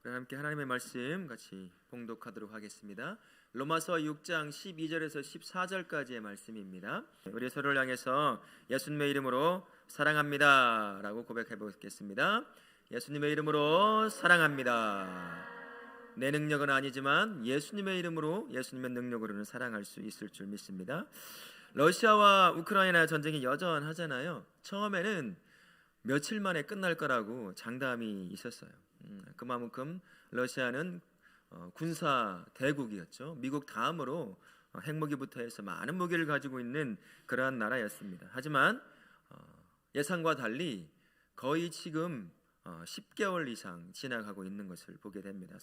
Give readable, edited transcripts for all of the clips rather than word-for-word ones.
그럼 함께 하나님의 말씀 같이 봉독하도록 하겠습니다. 로마서 6장 12절에서 14절까지의 말씀입니다. 우리 서로를 향해서 예수님의 이름으로 사랑합니다 라고 고백해 보겠습니다. 예수님의 이름으로 사랑합니다. 내 능력은 아니지만 예수님의 이름으로, 예수님의 능력으로는 사랑할 수 있을 줄 믿습니다. 러시아와 우크라이나 전쟁이 여전하잖아요. 처음에는 며칠 만에 끝날 거라고 장담이 있었어요. 그만큼 러시아는 군사 대국이었죠. 미국 다음으로 핵무기부터 해서 많은 무기를 가지고 있는 그러한 나라였습니다. 하지만 예상과 달리 거의 지금 10개월 이상 지나가고 있는 것을 보게 됩니다.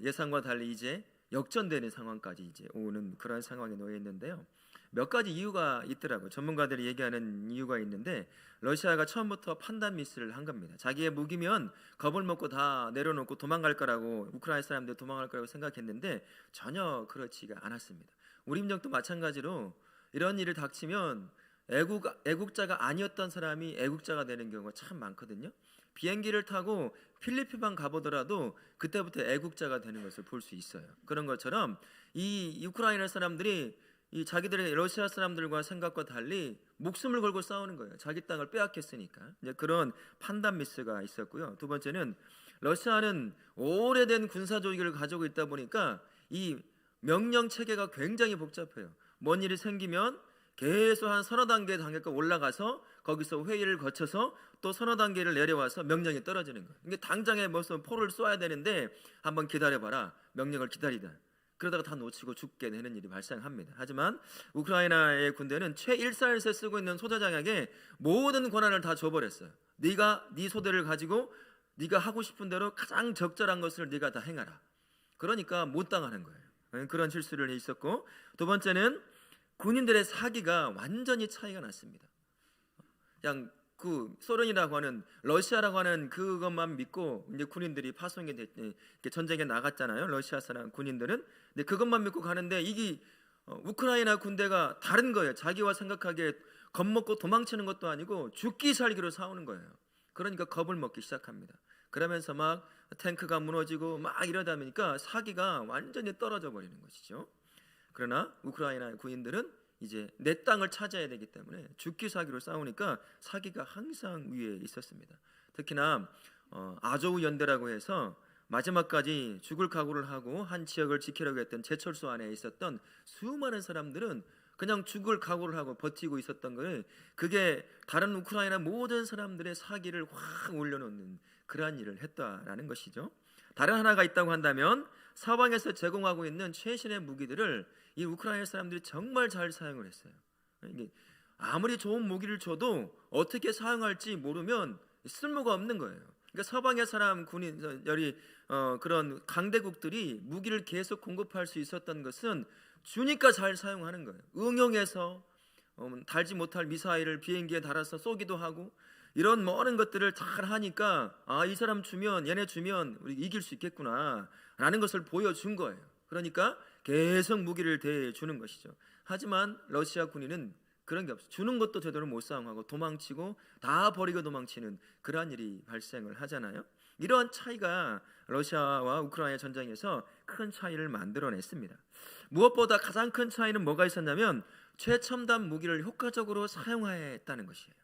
예상과 달리 이제 역전되는 상황까지 이제 오는 그런 상황에 놓여 있는데요. 몇 가지 이유가 있더라고요. 전문가들이 얘기하는 이유가 있는데, 러시아가 처음부터 판단 미스를 한 겁니다. 자기의 무기면 겁을 먹고 다 내려놓고 도망갈 거라고, 우크라이나 사람들 도망갈 거라고 생각했는데 전혀 그렇지가 않았습니다. 우리 민족도 마찬가지로 이런 일을 닥치면 애국자가 아니었던 사람이 애국자가 되는 경우가 참 많거든요. 비행기를 타고 필리핀만 가보더라도 그때부터 애국자가 되는 것을 볼 수 있어요. 그런 것처럼 이 우크라이나 사람들이 이 자기들의 러시아 사람들과 생각과 달리 목숨을 걸고 싸우는 거예요. 자기 땅을 빼앗겼으니까. 이제 그런 판단 미스가 있었고요. 두 번째는 러시아는 오래된 군사 조직을 가지고 있다 보니까 이 명령 체계가 굉장히 복잡해요. 뭔 일이 생기면 계속 한 서너 단계가 올라가서 거기서 회의를 거쳐서 또 서너 단계를 내려와서 명령이 떨어지는 거예요. 이게 당장에 무슨 포를 쏘아야 되는데 한번 기다려봐라, 명령을 기다리다 그러다가 다 놓치고 죽게 되는 일이 발생합니다. 하지만 우크라이나의 군대는 최일선에서 쓰고 있는 소대장에게 모든 권한을 다 줘버렸어요. 네가 네 소대를 가지고 네가 하고 싶은 대로 가장 적절한 것을 네가 다 행하라. 그러니까 못 당하는 거예요. 그런 실수를 있었고, 두 번째는 군인들의 사기가 완전히 차이가 났습니다. 그냥 그 소련이라고 하는, 러시아라고 하는 그것만 믿고 이제 군인들이 파송이 전쟁에 나갔잖아요. 러시아 사람 군인들은. 근데 그것만 믿고 가는데 이게 우크라이나 군대가 다른 거예요. 자기와 생각하기에 겁먹고 도망치는 것도 아니고 죽기 살기로 싸우는 거예요. 그러니까 겁을 먹기 시작합니다. 그러면서 막 탱크가 무너지고 막 이러다 보니까 사기가 완전히 떨어져 버리는 것이죠. 그러나 우크라이나 군인들은 이제 내 땅을 차지해야 되기 때문에 죽기 사기로 싸우니까 사기가 항상 위에 있었습니다. 특히나 아조우 연대라고 해서 마지막까지 죽을 각오를 하고 한 지역을 지키려고 했던 제철소 안에 있었던 수많은 사람들은 그냥 죽을 각오를 하고 버티고 있었던 거예요. 그게 다른 우크라이나 모든 사람들의 사기를 확 올려놓는 그러한 일을 했다라는 것이죠. 다른 하나가 있다고 한다면 사방에서 제공하고 있는 최신의 무기들을 이 우크라이나 사람들이 정말 잘 사용을 했어요. 이게 아무리 좋은 무기를 줘도 어떻게 사용할지 모르면 쓸모가 없는 거예요. 그러니까 서방의 사람 군인들이 그런 강대국들이 무기를 계속 공급할 수 있었던 것은 주니까 잘 사용하는 거예요. 응용해서 달지 못할 미사일을 비행기에 달아서 쏘기도 하고 이런 많은 것들을 잘 하니까 이 사람 주면, 얘네 주면 우리 이길 수 있겠구나 라는 것을 보여준 거예요. 그러니까 계속 무기를 대주는 것이죠. 하지만 러시아 군인은 그런 게 없어요. 주는 것도 제대로 못 사용하고 도망치고 다 버리고 도망치는 그러한 일이 발생을 하잖아요. 이러한 차이가 러시아와 우크라이나 전쟁에서 큰 차이를 만들어냈습니다. 무엇보다 가장 큰 차이는 뭐가 있었냐면 최첨단 무기를 효과적으로 사용해야 했다는 것이에요.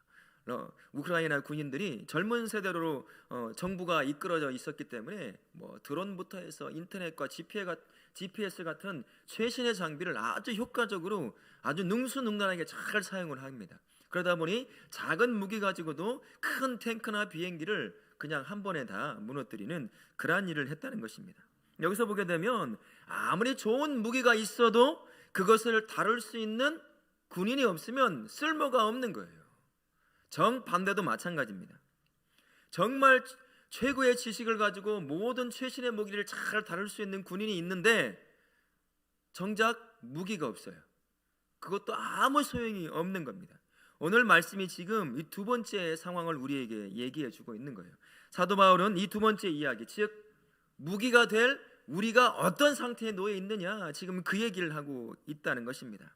우크라이나 군인들이 젊은 세대로 정부가 이끌어져 있었기 때문에 뭐 드론부터 해서 인터넷과 GPS 같은 최신의 장비를 아주 효과적으로 아주 능수능란하게 잘 사용을 합니다. 그러다 보니 작은 무기 가지고도 큰 탱크나 비행기를 그냥 한 번에 다 무너뜨리는 그러한 일을 했다는 것입니다. 여기서 보게 되면 아무리 좋은 무기가 있어도 그것을 다룰 수 있는 군인이 없으면 쓸모가 없는 거예요. 정반대도 마찬가지입니다. 정말 최고의 지식을 가지고 모든 최신의 무기를 잘 다룰 수 있는 군인이 있는데 정작 무기가 없어요. 그것도 아무 소용이 없는 겁니다. 오늘 말씀이 지금 이 두 번째 상황을 우리에게 얘기해 주고 있는 거예요. 사도 바울은 이 두 번째 이야기, 즉 무기가 될 우리가 어떤 상태에 놓여 있느냐, 지금 그 얘기를 하고 있다는 것입니다.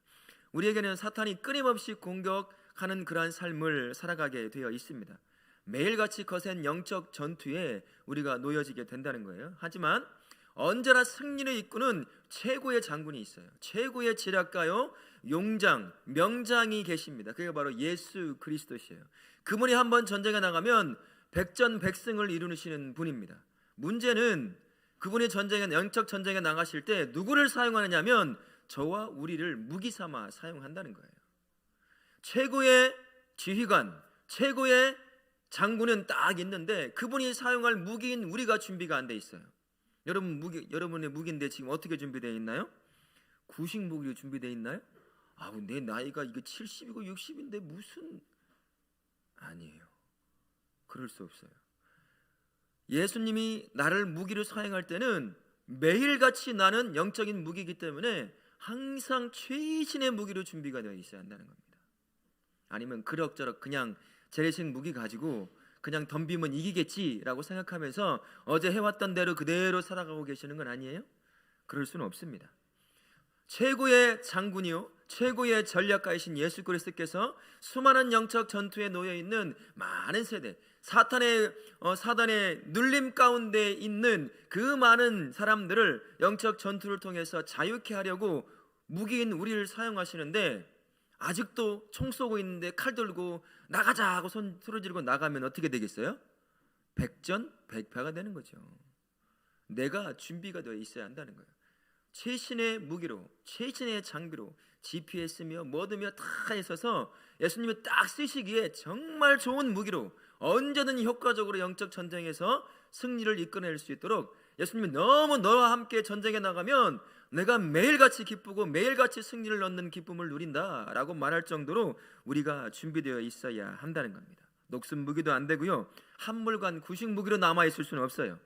우리에게는 사탄이 끊임없이 공격하는 그러한 삶을 살아가게 되어 있습니다. 매일같이 거센 영적 전투에 우리가 놓여지게 된다는 거예요. 하지만 언제나 승리를 이끄는 최고의 장군이 있어요. 최고의 지략가요, 용장, 명장이 계십니다. 그게 바로 예수 그리스도시에요. 그분이 한번 전쟁에 나가면 백전백승을 이루시는 분입니다. 문제는 그분이 영적 전쟁에 나가실 때 누구를 사용하느냐면 저와 우리를 무기 삼아 사용한다는 거예요. 최고의 지휘관, 최고의 장군은 딱 있는데 그분이 사용할 무기인 우리가 준비가 안 돼 있어요. 여러분의 무기인데 지금 어떻게 준비되어 있나요? 구식 무기로 준비되어 있나요? 내 나이가 이거 70이고 60인데 무슨, 아니에요. 그럴 수 없어요. 예수님이 나를 무기로 사용할 때는 매일같이 나는 영적인 무기이기 때문에 항상 최신의 무기로 준비가 되어 있어야 한다는 겁니다. 아니면 그럭저럭 그냥 재래식 무기 가지고 그냥 덤비면 이기겠지라고 생각하면서 어제 해왔던 대로 그대로 살아가고 계시는 건 아니에요? 그럴 수는 없습니다. 최고의 장군이요, 최고의 전략가이신 예수 그리스도께서 수많은 영적 전투에 놓여 있는 많은 세대, 사단의 눌림 가운데 있는 그 많은 사람들을 영적 전투를 통해서 자유케 하려고 무기인 우리를 사용하시는데, 아직도 총 쏘고 있는데 칼 들고 나가자 하고 소리 지르고 나가면 어떻게 되겠어요? 백전백패가 되는 거죠. 내가 준비가 되어 있어야 한다는 거예요. 최신의 무기로, 최신의 장비로, GPS며 뭐드며 다 있어서 예수님이 딱 쓰시기에 정말 좋은 무기로 언제든 효과적으로 영적 전쟁에서 승리를 이끌어낼 수 있도록, 예수님이 너무 너와 함께 전쟁에 나가면 내가 매일같이 기쁘고 매일같이 승리를 얻는 기쁨을 누린다라고 말할 정도로 우리가 준비되어 있어야 한다는 겁니다. 녹슨 무기도 안 되고요, 한물간 구식 무기로 남아있을 수는 없어요.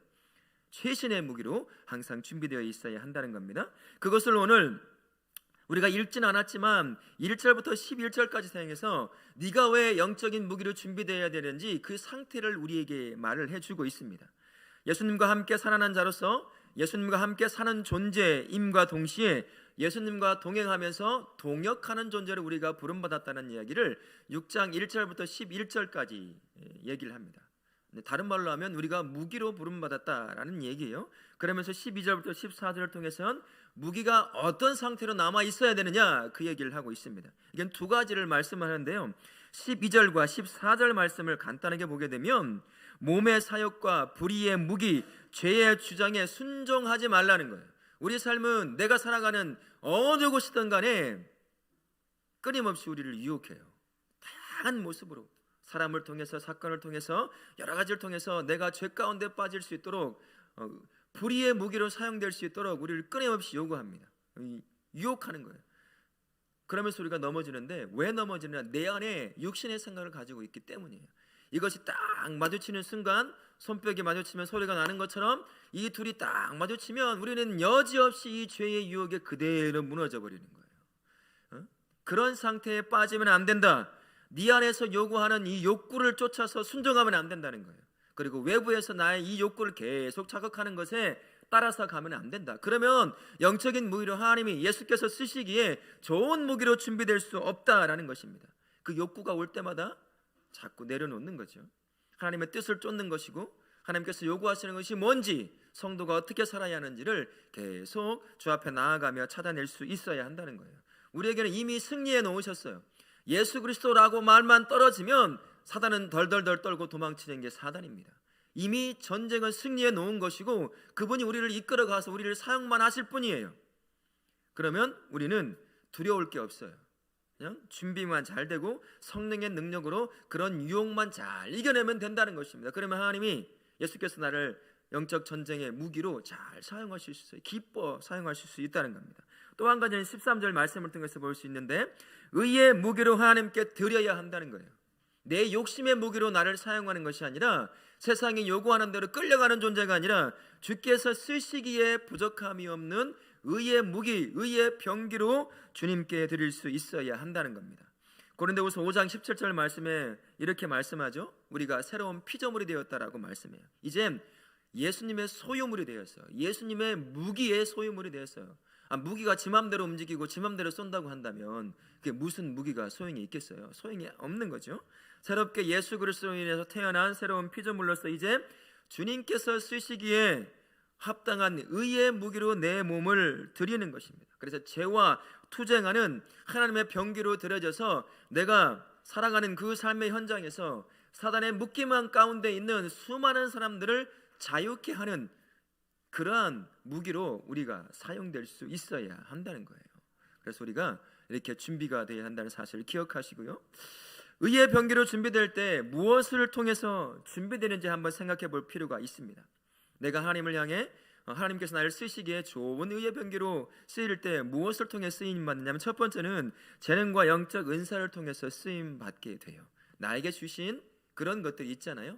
최신의 무기로 항상 준비되어 있어야 한다는 겁니다. 그것을 오늘 우리가 읽진 않았지만 1절부터 11절까지 사용해서 네가 왜 영적인 무기로 준비되어야 되는지 그 상태를 우리에게 말을 해주고 있습니다. 예수님과 함께 살아난 자로서 예수님과 함께 사는 존재임과 동시에 예수님과 동행하면서 동역하는 존재로 우리가 부름받았다는 이야기를 6장 1절부터 11절까지 얘기를 합니다. 다른 말로 하면 우리가 무기로 부름받았다라는 얘기예요. 그러면서 12절부터 14절을 통해서는 무기가 어떤 상태로 남아 있어야 되느냐 그 얘기를 하고 있습니다. 이건 두 가지를 말씀하는데요, 12절과 14절 말씀을 간단하게 보게 되면 몸의 사역과 불의의 무기, 죄의 주장에 순종하지 말라는 거예요. 우리 삶은 내가 살아가는 어느 곳이든 간에 끊임없이 우리를 유혹해요. 다양한 모습으로, 사람을 통해서, 사건을 통해서, 여러 가지를 통해서 내가 죄 가운데 빠질 수 있도록, 불의의 무기로 사용될 수 있도록 우리를 끊임없이 요구합니다. 유혹하는 거예요. 그러면서 우리가 넘어지는데, 왜 넘어지느냐? 내 안에 육신의 생각을 가지고 있기 때문이에요. 이것이 딱 마주치는 순간, 손뼉이 마주치면 소리가 나는 것처럼 이 둘이 딱 마주치면 우리는 여지없이 이 죄의 유혹에 그대로 무너져 버리는 거예요. 그런 상태에 빠지면 안 된다. 네 안에서 요구하는 이 욕구를 쫓아서 순종하면 안 된다는 거예요. 그리고 외부에서 나의 이 욕구를 계속 자극하는 것에 따라서 가면 안 된다. 그러면 영적인 무기로 하나님이 예수께서 쓰시기에 좋은 무기로 준비될 수 없다라는 것입니다. 그 욕구가 올 때마다 자꾸 내려놓는 거죠. 하나님의 뜻을 쫓는 것이고, 하나님께서 요구하시는 것이 뭔지, 성도가 어떻게 살아야 하는지를 계속 주 앞에 나아가며 찾아낼 수 있어야 한다는 거예요. 우리에게는 이미 승리해 놓으셨어요. 예수 그리스도라고 말만 떨어지면 사단은 덜덜덜 떨고 도망치는 게 사단입니다. 이미 전쟁은 승리해 놓은 것이고 그분이 우리를 이끌어 가서 우리를 사용만 하실 뿐이에요. 그러면 우리는 두려울 게 없어요. 그냥 준비만 잘 되고 성령의 능력으로 그런 유혹만 잘 이겨내면 된다는 것입니다. 그러면 하나님이, 예수께서 나를 영적 전쟁의 무기로 잘 사용하실 수 있어요. 기뻐 사용하실 수 있다는 겁니다. 또 한 가지는 13절 말씀을 통해서 볼 수 있는데, 의의 무기로 하나님께 드려야 한다는 거예요. 내 욕심의 무기로 나를 사용하는 것이 아니라, 세상이 요구하는 대로 끌려가는 존재가 아니라 주께서 쓰시기에 부족함이 없는 의의 무기, 의의 병기로 주님께 드릴 수 있어야 한다는 겁니다. 고린도후서 5장 17절 말씀에 이렇게 말씀하죠. 우리가 새로운 피조물이 되었다라고 말씀해요. 이젠 예수님의 소유물이 되었어요. 예수님의 무기의 소유물이 되었어요. 무기가 지 맘대로 움직이고 지 맘대로 쏜다고 한다면 그게 무슨 무기가 소용이 있겠어요? 소용이 없는 거죠. 새롭게 예수 그리스도로 인해서 태어난 새로운 피조물로서 이제 주님께서 쓰시기에 합당한 의의 무기로 내 몸을 드리는 것입니다. 그래서 죄와 투쟁하는 하나님의 병기로 들여져서 내가 살아가는 그 삶의 현장에서 사단의 묶임한 가운데 있는 수많은 사람들을 자유케 하는 그러한 무기로 우리가 사용될 수 있어야 한다는 거예요. 그래서 우리가 이렇게 준비가 되어야 한다는 사실을 기억하시고요. 의의 병기로 준비될 때 무엇을 통해서 준비되는지 한번 생각해 볼 필요가 있습니다. 내가 하나님을 향해 하나님께서 나를 쓰시기에 좋은 의의 병기로 쓰일 때 무엇을 통해 쓰임 받느냐면, 첫 번째는 재능과 영적 은사를 통해서 쓰임 받게 돼요. 나에게 주신 그런 것들이 있잖아요.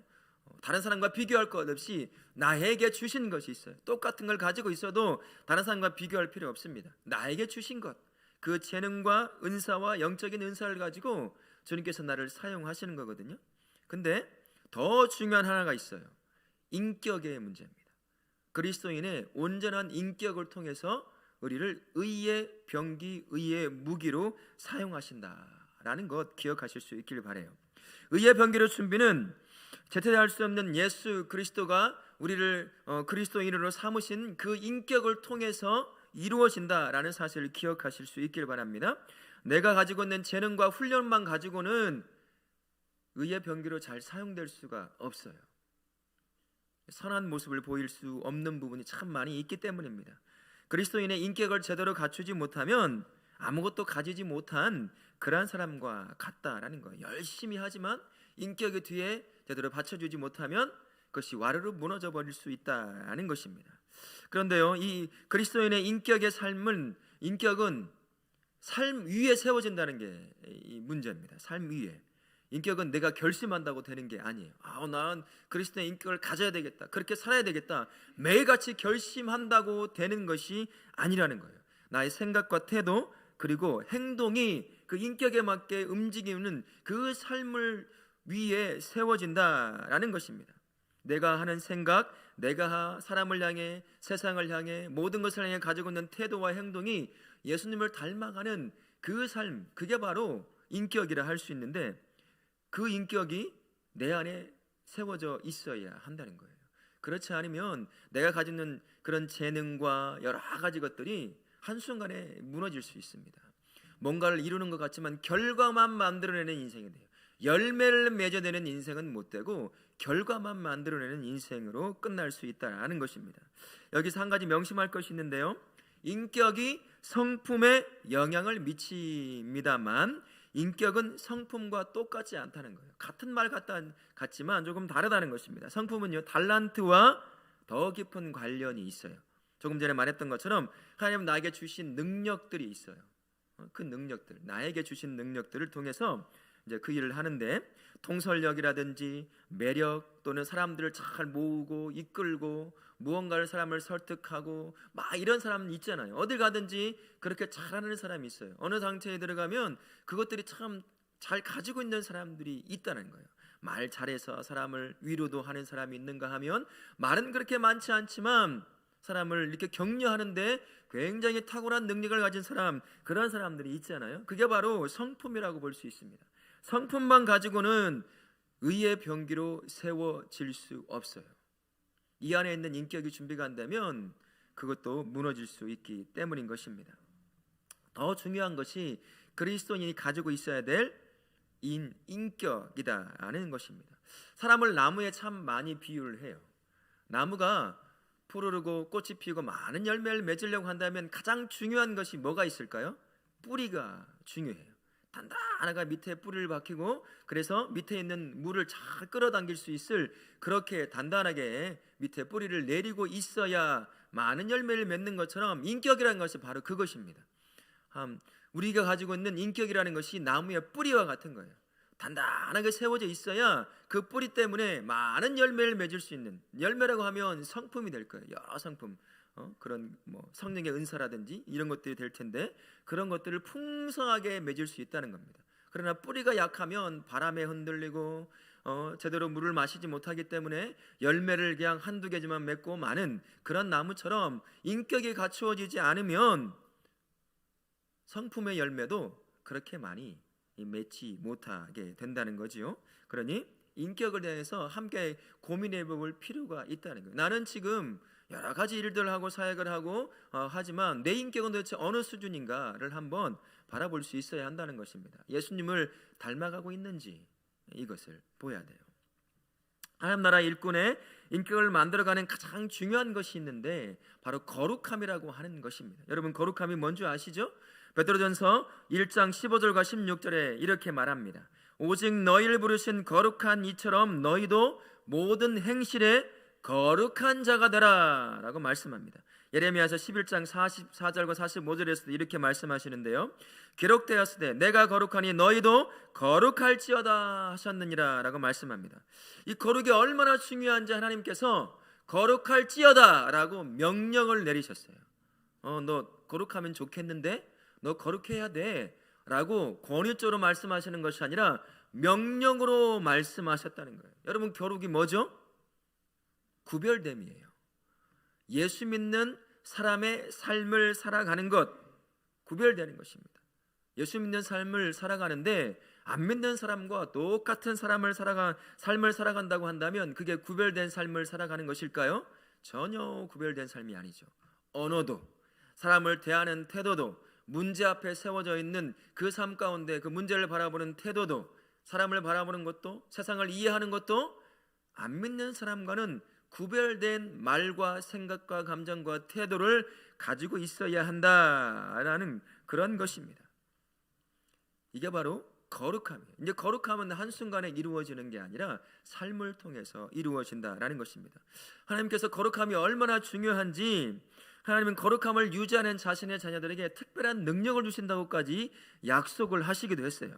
다른 사람과 비교할 것 없이 나에게 주신 것이 있어요. 똑같은 걸 가지고 있어도 다른 사람과 비교할 필요 없습니다. 나에게 주신 것, 그 재능과 은사와 영적인 은사를 가지고 주님께서 나를 사용하시는 거거든요. 근데 더 중요한 하나가 있어요. 인격의 문제입니다. 그리스도인의 온전한 인격을 통해서 우리를 의의 병기, 의의 무기로 사용하신다라는 것 기억하실 수 있기를 바라요. 의의 병기로 준비는 제태할 수 없는 예수 그리스도가 우리를 그리스도인으로 삼으신 그 인격을 통해서 이루어진다라는 사실을 기억하실 수 있기를 바랍니다. 내가 가지고 있는 재능과 훈련만 가지고는 의의 병기로 잘 사용될 수가 없어요. 선한 모습을 보일 수 없는 부분이 참 많이 있기 때문입니다. 그리스도인의 인격을 제대로 갖추지 못하면 아무것도 가지지 못한 그러한 사람과 같다라는 거예요. 열심히 하지만 인격의 뒤에 제대로 받쳐주지 못하면 그것이 와르르 무너져 버릴 수 있다는 것입니다. 그런데요, 이 그리스도인의 인격의 인격은 삶 위에 세워진다는 게 이 문제입니다. 삶 위에. 인격은 내가 결심한다고 되는 게 아니에요. 난 그리스도의 인격을 가져야 되겠다, 그렇게 살아야 되겠다, 매일같이 결심한다고 되는 것이 아니라는 거예요. 나의 생각과 태도 그리고 행동이 그 인격에 맞게 움직이는 그 삶을 위에 세워진다라는 것입니다. 내가 하는 생각, 내가 사람을 향해, 세상을 향해, 모든 것을 향해 가지고 있는 태도와 행동이 예수님을 닮아가는 그 삶, 그게 바로 인격이라 할 수 있는데, 그 인격이 내 안에 세워져 있어야 한다는 거예요. 그렇지 않으면 내가 가지고 있는 그런 재능과 여러 가지 것들이 한순간에 무너질 수 있습니다. 뭔가를 이루는 것 같지만 결과만 만들어내는 인생이 돼요. 열매를 맺어내는 인생은 못 되고 결과만 만들어내는 인생으로 끝날 수 있다는 것입니다. 여기서 한 가지 명심할 것이 있는데요, 인격이 성품에 영향을 미칩니다만 인격은 성품과 똑같지 않다는 거예요. 같은 말 같지만 조금 다르다는 것입니다. 성품은요, 달란트와 더 깊은 관련이 있어요. 조금 전에 말했던 것처럼 하나님 나에게 주신 능력들이 있어요. 그 능력들, 나에게 주신 능력들을 통해서 이제 그 일을 하는데, 통솔력이라든지 매력 또는 사람들을 잘 모으고 이끌고 무언가를 사람을 설득하고 막 이런 사람 있잖아요. 어딜 가든지 그렇게 잘하는 사람이 있어요. 어느 단체에 들어가면 그것들이 참 잘 가지고 있는 사람들이 있다는 거예요. 말 잘해서 사람을 위로도 하는 사람이 있는가 하면 말은 그렇게 많지 않지만 사람을 이렇게 격려하는데 굉장히 탁월한 능력을 가진 사람, 그런 사람들이 있잖아요. 그게 바로 성품이라고 볼 수 있습니다. 성품만 가지고는 의의 병기로 세워질 수 없어요. 이 안에 있는 인격이 준비가 안 되면 그것도 무너질 수 있기 때문인 것입니다. 더 중요한 것이 그리스도인이 가지고 있어야 될 인격이다라는 것입니다. 사람을 나무에 참 많이 비유를 해요. 나무가 푸르르고 꽃이 피우고 많은 열매를 맺으려고 한다면 가장 중요한 것이 뭐가 있을까요? 뿌리가 중요해요. 단단하게 밑에 뿌리를 박히고, 그래서 밑에 있는 물을 잘 끌어당길 수 있을 그렇게 단단하게 밑에 뿌리를 내리고 있어야 많은 열매를 맺는 것처럼 인격이라는 것이 바로 그것입니다. 우리가 가지고 있는 인격이라는 것이 나무의 뿌리와 같은 거예요. 단단하게 세워져 있어야 그 뿌리 때문에 많은 열매를 맺을 수 있는, 열매라고 하면 성품이 될 거예요. 여러 성품, 그런 성령의 은사라든지 이런 것들이 될 텐데, 그런 것들을 풍성하게 맺을 수 있다는 겁니다. 그러나 뿌리가 약하면 바람에 흔들리고 제대로 물을 마시지 못하기 때문에 열매를 그냥 한두 개지만 맺고 마는 그런 나무처럼 인격이 갖추어지지 않으면 성품의 열매도 그렇게 많이 맺지 못하게 된다는 거지요. 그러니 인격을 대해서 함께 고민해 볼 필요가 있다는 거예요. 나는 지금 여러 가지 일들을 하고 사역을 하고 하지만 내 인격은 도대체 어느 수준인가를 한번 바라볼 수 있어야 한다는 것입니다. 예수님을 닮아가고 있는지 이것을 보아야 돼요. 하나님 나라 일꾼의 인격을 만들어가는 가장 중요한 것이 있는데 바로 거룩함이라고 하는 것입니다. 여러분, 거룩함이 뭔지 아시죠? 베드로전서 1장 15절과 16절에 이렇게 말합니다. 오직 너희를 부르신 거룩한 이처럼 너희도 모든 행실에 거룩한 자가 되라 라고 말씀합니다. 예레미야서 11장 44절과 45절에서도 이렇게 말씀하시는데요, 기록되었으되 내가 거룩하니 너희도 거룩할지어다 하셨느니라 라고 말씀합니다. 이 거룩이 얼마나 중요한지 하나님께서 거룩할지어다 라고 명령을 내리셨어요. 너 거룩하면 좋겠는데 너 거룩해야 돼 라고 권위적으로 말씀하시는 것이 아니라 명령으로 말씀하셨다는 거예요. 여러분, 거룩이 뭐죠? 구별됨이에요. 예수 믿는 사람의 삶을 살아가는 것, 구별되는 것입니다. 예수 믿는 삶을 살아가는데 안 믿는 사람과 똑같은 삶을 살아간다고 한다면 그게 구별된 삶을 살아가는 것일까요? 전혀 구별된 삶이 아니죠. 언어도, 사람을 대하는 태도도, 문제 앞에 세워져 있는 그 삶 가운데 그 문제를 바라보는 태도도, 사람을 바라보는 것도, 세상을 이해하는 것도 안 믿는 사람과는 구별된 말과 생각과 감정과 태도를 가지고 있어야 한다라는 그런 것입니다. 이게 바로 거룩함이에요. 이제 거룩함은 한순간에 이루어지는 게 아니라 삶을 통해서 이루어진다라는 것입니다. 하나님께서 거룩함이 얼마나 중요한지, 하나님은 거룩함을 유지하는 자신의 자녀들에게 특별한 능력을 주신다고까지 약속을 하시기도 했어요.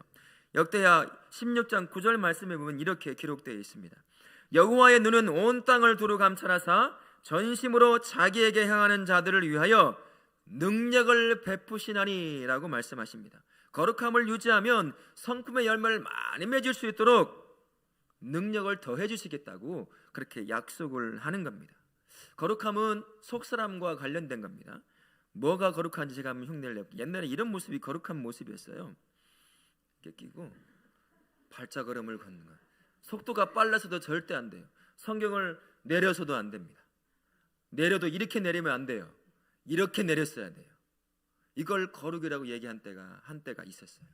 역대하 16장 9절 말씀에 보면 이렇게 기록되어 있습니다. 여호와의 눈은 온 땅을 두루 감찰하사 전심으로 자기에게 향하는 자들을 위하여 능력을 베푸시나니 라고 말씀하십니다. 거룩함을 유지하면 성품의 열매를 많이 맺을 수 있도록 능력을 더해 주시겠다고 그렇게 약속을 하는 겁니다. 거룩함은 속사람과 관련된 겁니다. 뭐가 거룩한지 제가 한번 흉내를 내볼게요. 옛날에 이런 모습이 거룩한 모습이었어요. 이렇게 끼고 발자걸음을 걷는 거예요. 속도가 빨라서도 절대 안 돼요. 성경을 내려서도 안 됩니다. 내려도 이렇게 내리면 안 돼요. 이렇게 내렸어야 돼요. 이걸 거룩이라고 얘기한 때가 있었어요.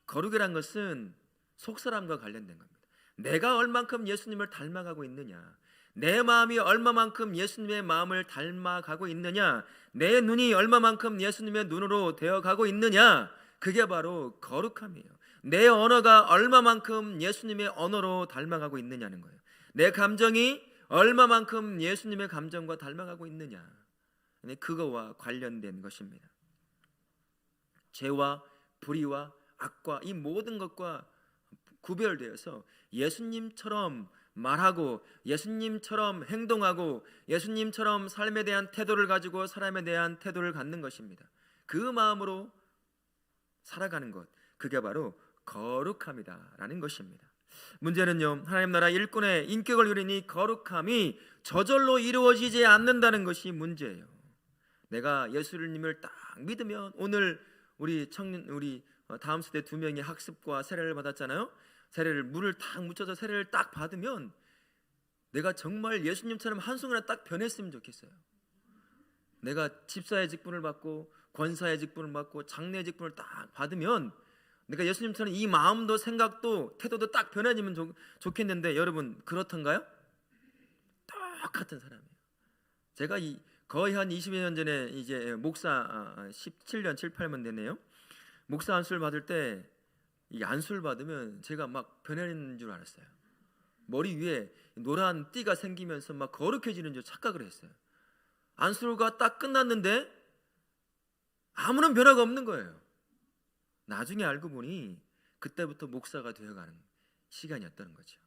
거룩이란 것은 속사람과 관련된 겁니다. 내가 얼만큼 예수님을 닮아가고 있느냐, 내 마음이 얼마만큼 예수님의 마음을 닮아가고 있느냐, 내 눈이 얼마만큼 예수님의 눈으로 되어가고 있느냐, 그게 바로 거룩함이에요. 내 언어가 얼마만큼 예수님의 언어로 닮아가고 있느냐는 거예요. 내 감정이 얼마만큼 예수님의 감정과 닮아가고 있느냐, 그거와 관련된 것입니다. 죄와 불의와 악과 이 모든 것과 구별되어서 예수님처럼 말하고 예수님처럼 행동하고 예수님처럼 삶에 대한 태도를 가지고 사람에 대한 태도를 갖는 것입니다. 그 마음으로 살아가는 것, 그게 바로 거룩함이다라는 것입니다. 문제는요, 하나님 나라 일꾼의 인격을 누린 이 거룩함이 저절로 이루어지지 않는다는 것이 문제예요. 내가 예수님을 딱 믿으면, 오늘 우리 다음 세대 2명이 학습과 세례를 받았잖아요. 세례를 물을 딱 묻혀서 세례를 딱 받으면 내가 정말 예수님처럼 한순간에 딱 변했으면 좋겠어요. 내가 집사의 직분을 받고 권사의 직분을 받고 장로의 직분을 딱 받으면 내가 예수님처럼 이 마음도 생각도 태도도 딱 변해지면 좋겠는데, 여러분 그렇던가요? 똑같은 사람이에요. 제가 거의 한 20여 년 전에 이제 목사 17년 7, 8년 되네요. 목사 안수를 받을 때 이 안수를 받으면 제가 막 변해지는 줄 알았어요. 머리 위에 노란 띠가 생기면서 막 거룩해지는 줄 착각을 했어요. 안수가 딱 끝났는데 아무런 변화가 없는 거예요. 나중에 알고 보니 그때부터 목사가 되어가는 시간이었다는 거죠.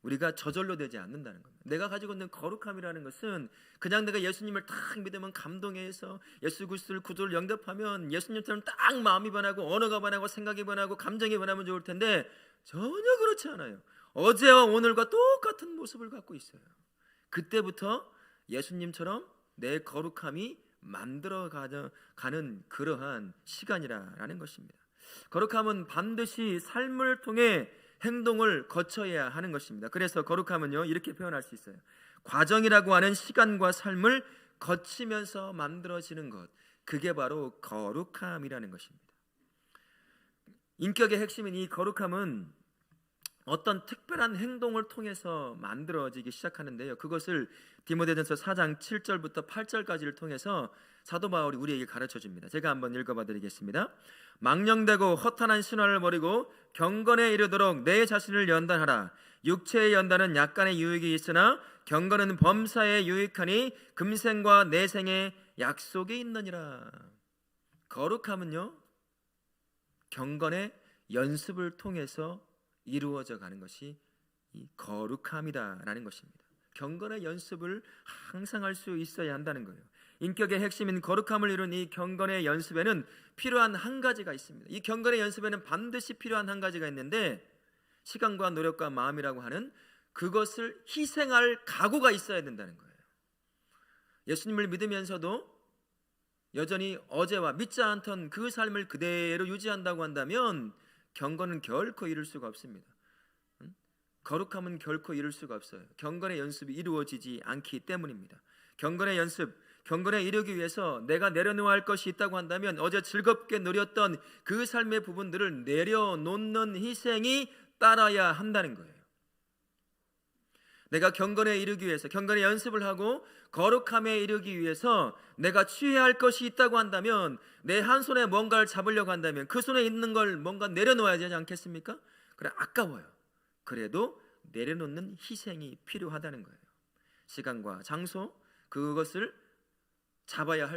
우리가 저절로 되지 않는다는 겁니다. 내가 가지고 있는 거룩함이라는 것은 그냥 내가 예수님을 딱 믿으면 감동해서 예수 그리스도를 구주로 영접하면 예수님처럼 딱 마음이 변하고 언어가 변하고 생각이 변하고 감정이 변하면 좋을 텐데 전혀 그렇지 않아요. 어제와 오늘과 똑같은 모습을 갖고 있어요. 그때부터 예수님처럼 내 거룩함이 만들어가는 그러한 시간이라는 것입니다. 거룩함은 반드시 삶을 통해 행동을 거쳐야 하는 것입니다. 그래서 거룩함은요, 이렇게 표현할 수 있어요. 과정이라고 하는 시간과 삶을 거치면서 만들어지는 것, 그게 바로 거룩함이라는 것입니다. 인격의 핵심인 이 거룩함은 어떤 특별한 행동을 통해서 만들어지기 시작하는데요, 그것을 디모데전서 4장 7절부터 8절까지를 통해서 사도 바울이 우리에게 가르쳐 줍니다. 제가 한번 읽어봐 드리겠습니다. 망령되고 허탄한 신화를 버리고 경건에 이르도록 내 자신을 연단하라. 육체의 연단은 약간의 유익이 있으나 경건은 범사에 유익하니 금생과 내생에 약속이 있느니라. 거룩함은요, 경건의 연습을 통해서 이루어져 가는 것이 이 거룩함이다라는 것입니다. 경건의 연습을 항상 할 수 있어야 한다는 거예요. 인격의 핵심인 거룩함을 이룬 이 경건의 연습에는 필요한 한 가지가 있습니다. 이 경건의 연습에는 반드시 필요한 한 가지가 있는데, 시간과 노력과 마음이라고 하는 그것을 희생할 각오가 있어야 된다는 거예요. 예수님을 믿으면서도 여전히 어제와 믿지 않던 그 삶을 그대로 유지한다고 한다면 경건은 결코 이룰 수가 없습니다. 거룩함은 결코 이룰 수가 없어요. 경건의 연습이 이루어지지 않기 때문입니다. 경건의 연습, 경건에 이르기 위해서 내가 내려놓아야 할 것이 있다고 한다면 어제 즐겁게 누렸던 그 삶의 부분들을 내려놓는 희생이 따라야 한다는 거예요. 내가 경건에 이르기 위해서, 경건의 연습을 하고 거룩함에 이르기 위해서 내가 취해야 할 것이 있다고 한다면, 내 한 손에 뭔가를 잡으려고 한다면 그 손에 있는 걸 뭔가 내려놓아야 되지 않겠습니까? 그래, 아까워요. 그래도 내려놓는 희생이 필요하다는 거예요. 시간과 장소, 그것을 잡아야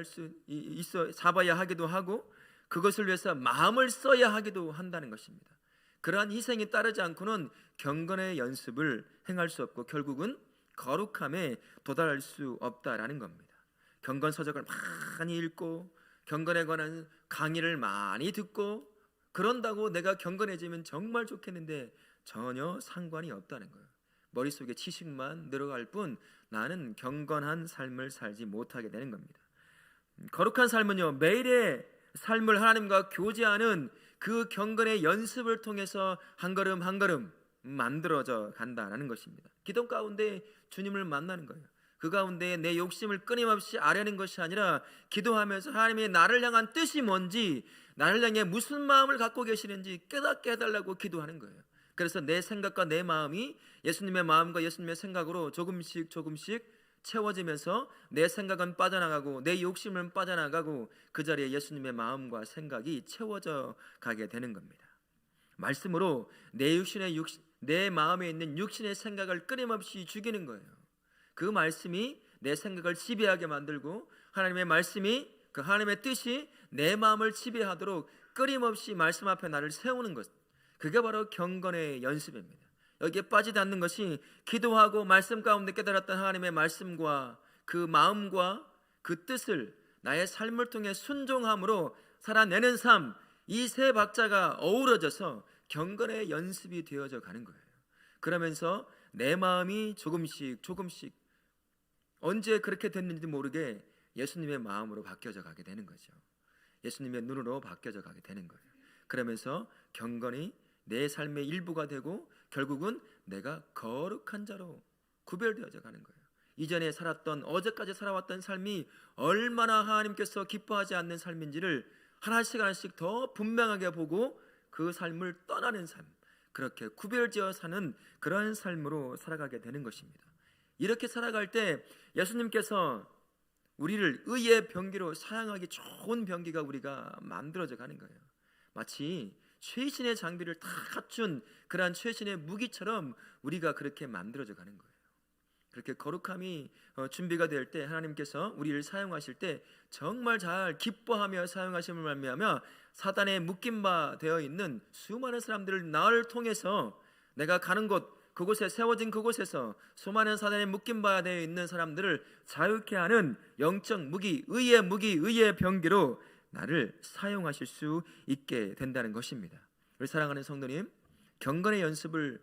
하기도 하고, 그것을 위해서 마음을 써야 하기도 한다는 것입니다. 그러한 희생이 따르지 않고는 경건의 연습을 행할 수 없고 결국은 거룩함에 도달할 수 없다라는 겁니다. 경건 서적을 많이 읽고 경건에 관한 강의를 많이 듣고 그런다고 내가 경건해지면 정말 좋겠는데 전혀 상관이 없다는 거예요. 머릿속에 지식만 늘어갈 뿐 나는 경건한 삶을 살지 못하게 되는 겁니다. 거룩한 삶은요, 매일의 삶을 하나님과 교제하는 그 경건의 연습을 통해서 한 걸음 한 걸음 만들어져 간다는 것입니다. 기도 가운데 주님을 만나는 거예요. 그 가운데 내 욕심을 끊임없이 아뢰는 것이 아니라 기도하면서 하나님의 나를 향한 뜻이 뭔지, 나를 향해 무슨 마음을 갖고 계시는지 깨닫게 해달라고 기도하는 거예요. 그래서 내 생각과 내 마음이 예수님의 마음과 예수님의 생각으로 조금씩 채워지면서 내 생각은 빠져나가고 내 욕심은 빠져나가고 그 자리에 예수님의 마음과 생각이 채워져 가게 되는 겁니다. 말씀으로 내 마음에 있는 육신의 생각을 끊임없이 죽이는 거예요. 그 말씀이 내 생각을 지배하게 만들고 하나님의 말씀이, 그 하나님의 뜻이 내 마음을 지배하도록 끊임없이 말씀 앞에 나를 세우는 것, 그게 바로 경건의 연습입니다. 여기에 빠지지 않는 것이 기도하고 말씀 가운데 깨달았던 하나님의 말씀과 그 마음과 그 뜻을 나의 삶을 통해 순종함으로 살아내는 삶, 이 세 박자가 어우러져서 경건의 연습이 되어져 가는 거예요. 그러면서 내 마음이 조금씩 언제 그렇게 됐는지 모르게 예수님의 마음으로 바뀌어져 가게 되는 거죠. 예수님의 눈으로 바뀌어져 가게 되는 거예요. 그러면서 경건이 내 삶의 일부가 되고 결국은 내가 거룩한 자로 구별되어져 가는 거예요. 이전에 살았던, 어제까지 살아왔던 삶이 얼마나 하나님께서 기뻐하지 않는 삶인지를 하나씩 더 분명하게 보고 그 삶을 떠나는 삶, 그렇게 구별지어 사는 그런 삶으로 살아가게 되는 것입니다. 이렇게 살아갈 때 예수님께서 우리를 의의 병기로 사용하기 좋은 병기가 우리가 만들어져 가는 거예요. 마치 최신의 장비를 다 갖춘 그러한 최신의 무기처럼 우리가 그렇게 만들어져 가는 거예요. 그렇게 거룩함이 준비가 될 때 하나님께서 우리를 사용하실 때 정말 잘 기뻐하며 사용하심을 말미암아 사단에 묶임 바 되어 있는 수많은 사람들을 나를 통해서 내가 가는 곳, 그곳에 세워진 그곳에서 수많은 사단에 묶임바 되어 있는 사람들을 자유케 하는 영적 무기, 의의 병기로 나를 사용하실 수 있게 된다는 것입니다. 우리 사랑하는 성도님, 경건의 연습을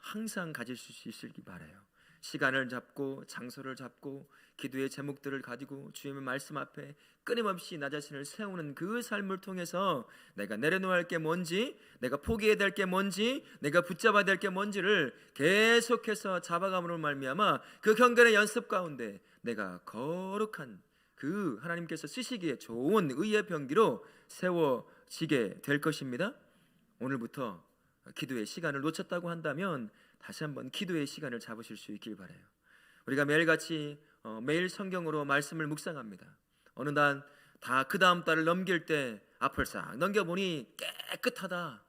항상 가질 수 있으길 바라요. 시간을 잡고 장소를 잡고 기도의 제목들을 가지고 주님의 말씀 앞에 끊임없이 나 자신을 세우는 그 삶을 통해서 내가 내려놓아야 할 게 뭔지, 내가 포기해야 될 게 뭔지, 내가 붙잡아야 될 게 뭔지를 계속해서 잡아감으로 말미암아 그 경건의 연습 가운데 내가 거룩한 그 하나님께서 쓰시기에 좋은 의의 병기로 세워지게 될 것입니다. 오늘부터 기도의 시간을 놓쳤다고 한다면 다시 한번 기도의 시간을 잡으실 수 있길 바라요. 우리가 매일같이 매일 성경으로 말씀을 묵상합니다. 어느 날 다 그 다음 달을 넘길 때 앞을 싹 넘겨보니 깨끗하다,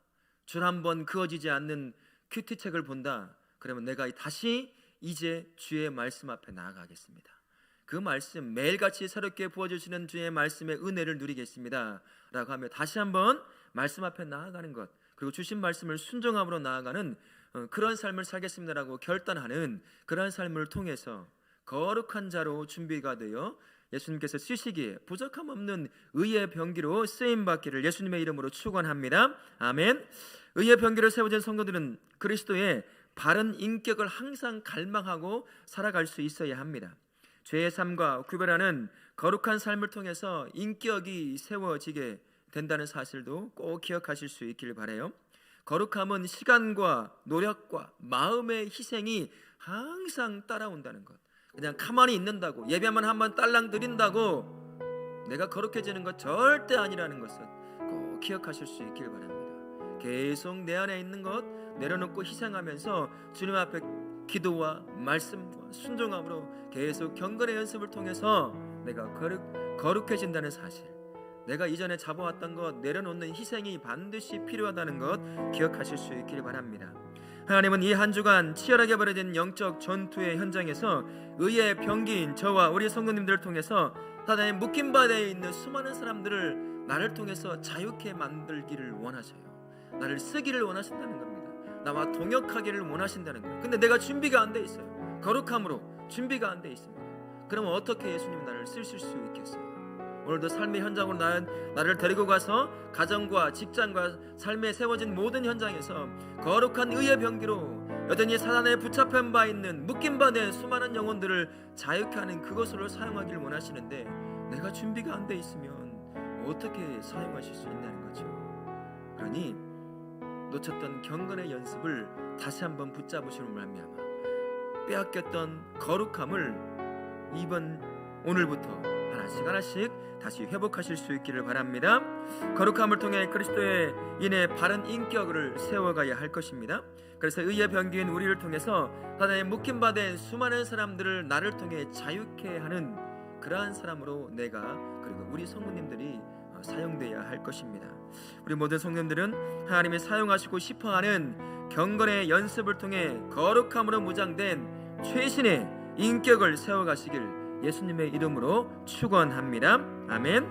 줄 한 번 그어지지 않는 큐티책을 본다. 그러면 내가 다시 이제 주의 말씀 앞에 나아가겠습니다. 그 말씀 매일같이 새롭게 부어주시는 주의 말씀의 은혜를 누리겠습니다 라고 하며 다시 한번 말씀 앞에 나아가는 것, 그리고 주신 말씀을 순종함으로 나아가는 그런 삶을 살겠습니다라고 결단하는 그런 삶을 통해서 거룩한 자로 준비가 되어 예수님께서 쓰시기에 부족함 없는 의의 병기로 쓰임받기를 예수님의 이름으로 축원합니다. 아멘. 의의 병기로 세워진 성도들은 그리스도의 바른 인격을 항상 갈망하고 살아갈 수 있어야 합니다. 죄의 삶과 구별하는 거룩한 삶을 통해서 인격이 세워지게 된다는 사실도 꼭 기억하실 수 있기를 바라요. 거룩함은 시간과 노력과 마음의 희생이 항상 따라온다는 것. 그냥 가만히 있는다고, 예배만 한번 딸랑 드린다고 내가 거룩해지는 것 절대 아니라는 것을 꼭 기억하실 수 있길 바랍니다. 계속 내 안에 있는 것 내려놓고 희생하면서 주님 앞에 기도와 말씀과 순종함으로 계속 경건의 연습을 통해서 내가 거룩해진다는 사실, 내가 이전에 잡아왔던 것 내려놓는 희생이 반드시 필요하다는 것 기억하실 수 있기를 바랍니다. 하나님은 이 한 주간 치열하게 벌어진 영적 전투의 현장에서 의의 병기인 저와 우리 성도님들을 통해서 사단에 묶임바 되어 있는 수많은 사람들을 나를 통해서 자유케 만들기를 원하셔요. 나를 쓰기를 원하신다는 겁니다. 나와 동역하기를 원하신다는 거예요. 근데 내가 준비가 안 돼 있어요. 거룩함으로 준비가 안 돼 있습니다. 그러면 어떻게 예수님 나를 쓰실 수 있겠어요? 오늘도 삶의 현장으로 나를 데리고 가서 가정과 직장과 삶에 세워진 모든 현장에서 거룩한 의의 병기로 여전히 사단에 붙잡힌 바 있는 묶인 바 된 수많은 영혼들을 자유케 하는 그것으로 사용하기를 원하시는데 내가 준비가 안 돼 있으면 어떻게 사용하실 수 있냐는 거죠. 그러니 놓쳤던 경건의 연습을 다시 한번 붙잡으시는 말미암아 빼앗겼던 거룩함을 오늘부터 하나씩 다시 회복하실 수 있기를 바랍니다. 거룩함을 통해 그리스도의 인해 바른 인격을 세워가야 할 것입니다. 그래서 의의 병기인 우리를 통해서 사단에 묶임바 된 수많은 사람들을 나를 통해 자유케 하는 그러한 사람으로 내가 그리고 우리 성도님들이 사용되어야 할 것입니다. 우리 모든 성도님들은 하나님이 사용하시고 싶어하는 경건의 연습을 통해 거룩함으로 무장된 최신의 인격을 세워가시길 예수님의 이름으로 축원합니다. 아멘.